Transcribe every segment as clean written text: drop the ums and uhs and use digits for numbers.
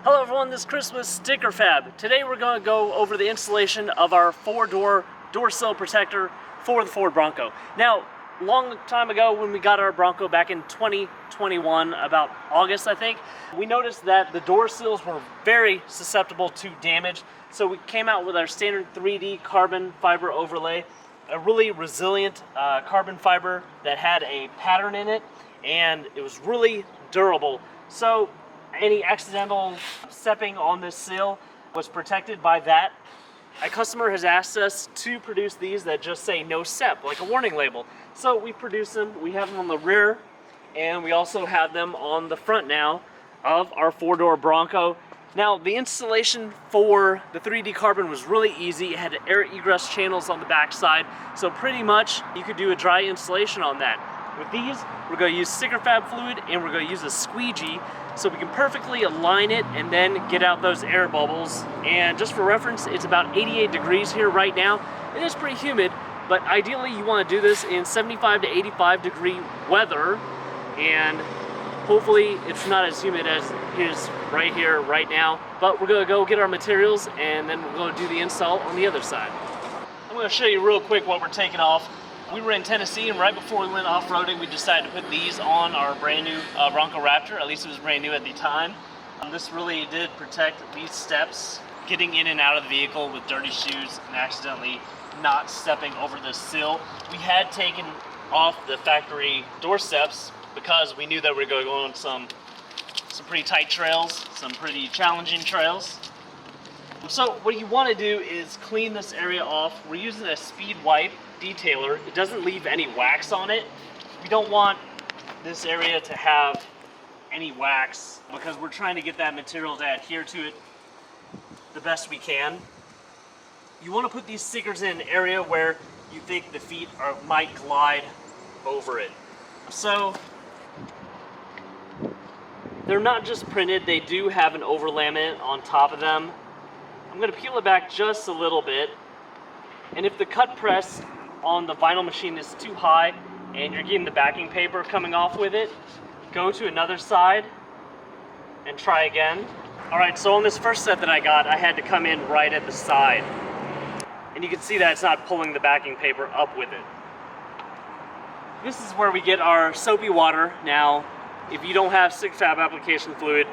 Hello everyone, this is Chris with Sticker Fab. Today we're going to go over the installation of our 4-door door sill protector for the Ford Bronco. Now, long time ago when we got our Bronco back in 2021, about August I think, we noticed that the door sills were very susceptible to damage. So we came out with our standard 3D carbon fiber overlay, a really resilient carbon fiber that had a pattern in it, and it was really durable. So any accidental stepping on this sill was protected by that. A customer has asked us to produce these that just say no step, like a warning label. So we produce them, we have them on the rear, and we also have them on the front now of our 4-door Bronco. Now the installation for the 3D carbon was really easy. It had air egress channels on the back side, so pretty much you could do a dry installation on that. With these, we're going to use sticker fab fluid and we're going to use a squeegee so we can perfectly align it and then get out those air bubbles. And just for reference, it's about 88 degrees here right now. It is pretty humid, but ideally you want to do this in 75 to 85 degree weather, and hopefully it's not as humid as it is right here, right now. But we're going to go get our materials and then we're going to do the install on the other side. I'm going to show you real quick what we're taking off. We were in Tennessee, and right before we went off-roading, we decided to put these on our brand new Bronco Raptor. At least it was brand new at the time. This really did protect these steps, getting in and out of the vehicle with dirty shoes and accidentally not stepping over the sill. We had taken off the factory door steps because we knew that we were going to go on some pretty tight trails, some pretty challenging trails. So what you want to do is clean this area off. We're using a speed wipe detailer. It doesn't leave any wax on it. We don't want this area to have any wax because we're trying to get that material to adhere to it the best we can. You want to put these stickers in an area where you think the feet might glide over it. So they're not just printed, they do have an overlaminate on top of them. I'm going to peel it back just a little bit, and if the cut press on the vinyl machine is too high and you're getting the backing paper coming off with it, go to another side and try again. Alright, so on this first set that I got, I had to come in right at the side, and you can see that it's not pulling the backing paper up with it. This is where we get our soapy water. Now, if you don't have stick fab application fluid,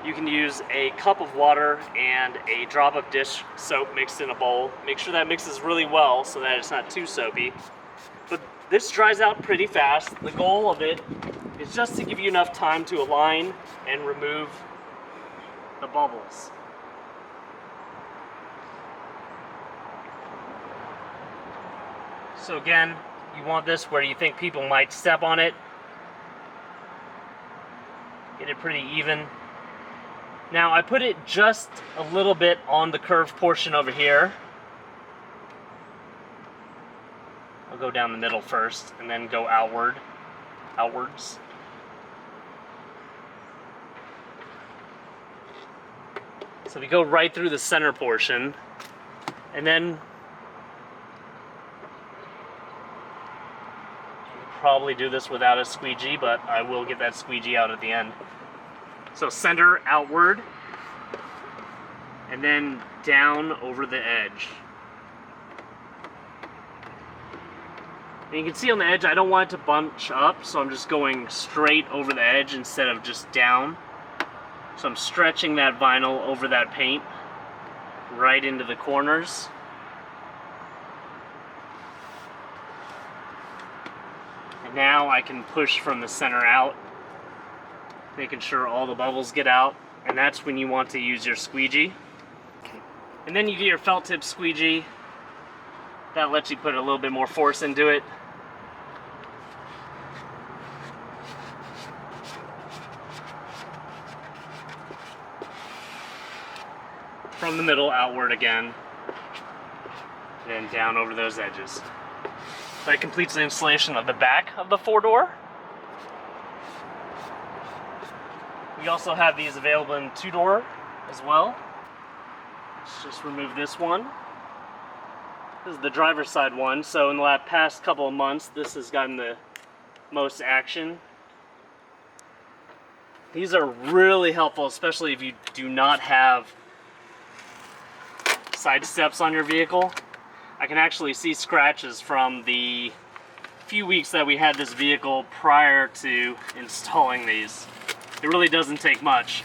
you can use a cup of water and a drop of dish soap mixed in a bowl. Make sure that mixes really well so that it's not too soapy. But this dries out pretty fast. The goal of it is just to give you enough time to align and remove the bubbles. So again, you want this where you think people might step on it. Get it pretty even. Now I put it just a little bit on the curved portion over here. I'll go down the middle first and then go outwards. So we go right through the center portion, and then probably do this without a squeegee, but I will get that squeegee out at the end. So center outward, and then down over the edge. And you can see on the edge, I don't want it to bunch up, so I'm just going straight over the edge instead of just down. So I'm stretching that vinyl over that paint right into the corners. And now I can push from the center out, making sure all the bubbles get out, and that's when you want to use your squeegee. And then you get your felt tip squeegee. That lets you put a little bit more force into it. From the middle outward again, and then down over those edges. That completes the installation of the back of the 4-door. We also have these available in 2-door as well. Let's just remove this one. This is the driver's side one, so in the past couple of months, this has gotten the most action. These are really helpful, especially if you do not have side steps on your vehicle. I can actually see scratches from the few weeks that we had this vehicle prior to installing these. It really doesn't take much.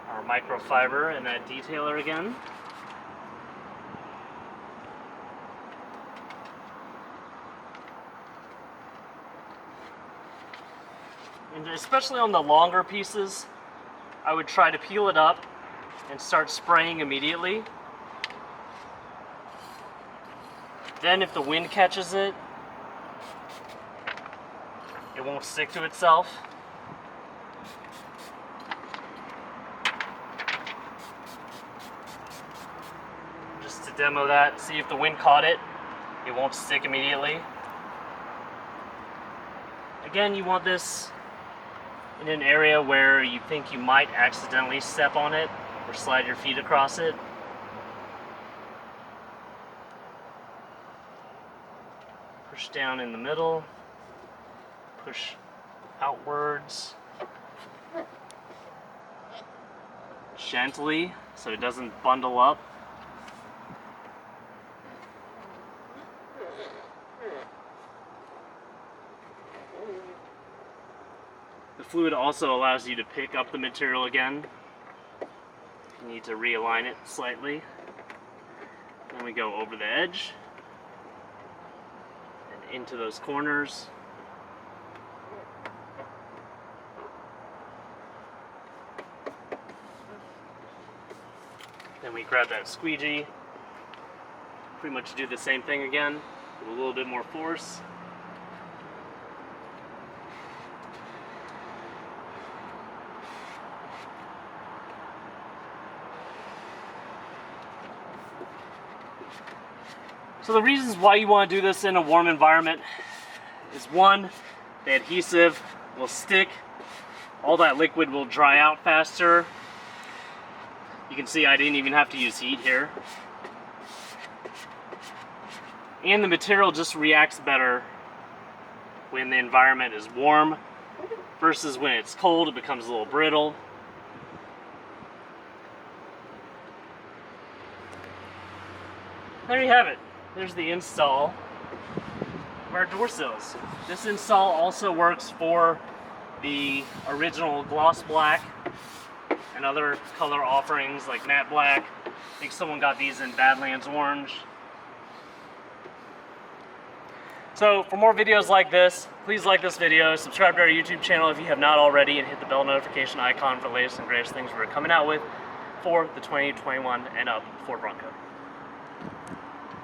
Our microfiber and that detailer again. And especially on the longer pieces, I would try to peel it up and start spraying immediately. Then if the wind catches it, it won't stick to itself. Just to demo that, see if the wind caught it, it won't stick immediately. Again, you want this in an area where you think you might accidentally step on it or slide your feet across it. Push down in the middle, push outwards gently so it doesn't bundle up. The fluid also allows you to pick up the material again. You need to realign it slightly. Then we go over the edge and into those corners. Then we grab that squeegee. Pretty much do the same thing again with a little bit more force. So the reasons why you want to do this in a warm environment is, one, the adhesive will stick, all that liquid will dry out faster. You can see I didn't even have to use heat here. And the material just reacts better when the environment is warm versus when it's cold. It becomes a little brittle. There you have it. There's the install of our door sills. This install also works for the original gloss black and other color offerings like matte black. I think someone got these in Badlands Orange. So for more videos like this, please like this video, subscribe to our YouTube channel if you have not already, and hit the bell notification icon for the latest and greatest things we're coming out with for the 2021 and up Ford Bronco.